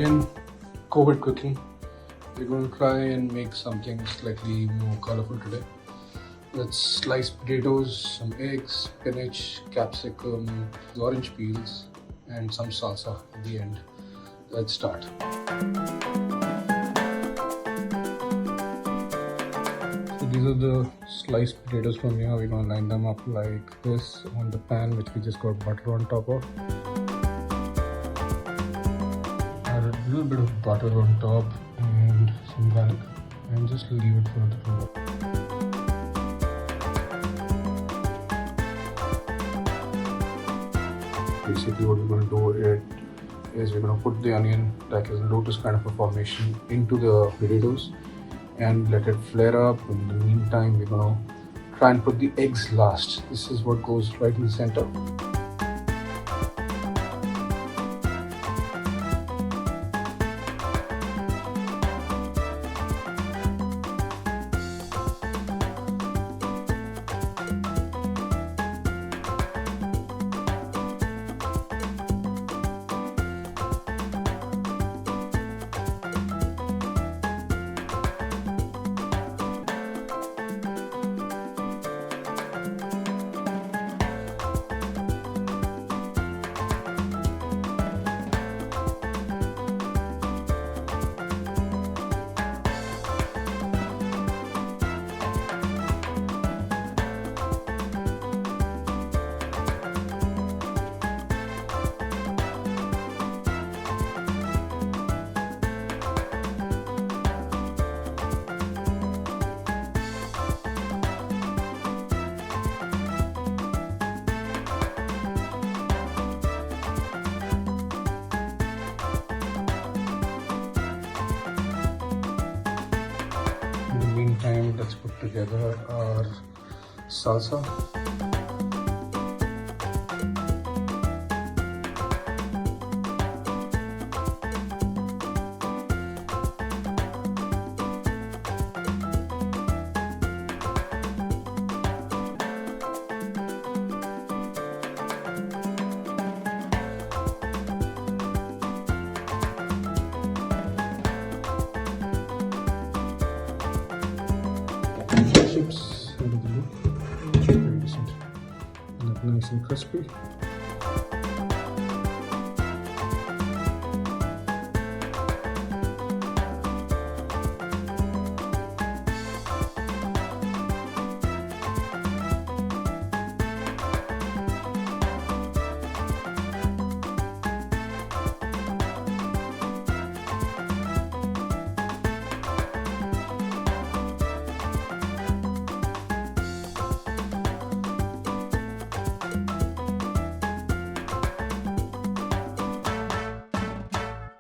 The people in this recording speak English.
Again, COVID cooking. We're going to try and make something slightly more colorful today. Let's slice potatoes, some eggs, spinach, capsicum, orange peels, and some salsa at the end. Let's start. So these are the sliced potatoes from here. We're going to line them up like this on the pan, which we just got butter on top of. Add a little bit of butter on top and some garlic, and just leave it for a little while. Basically what we're going to do is we're going to put the onion like a lotus kind of a formation into the potatoes and let it flare up. In the meantime, we're going to try and put the eggs last. This is what goes right in the center. In the meantime, let's put together our salsa. Chips out of the loop, very decent, and nice and crispy.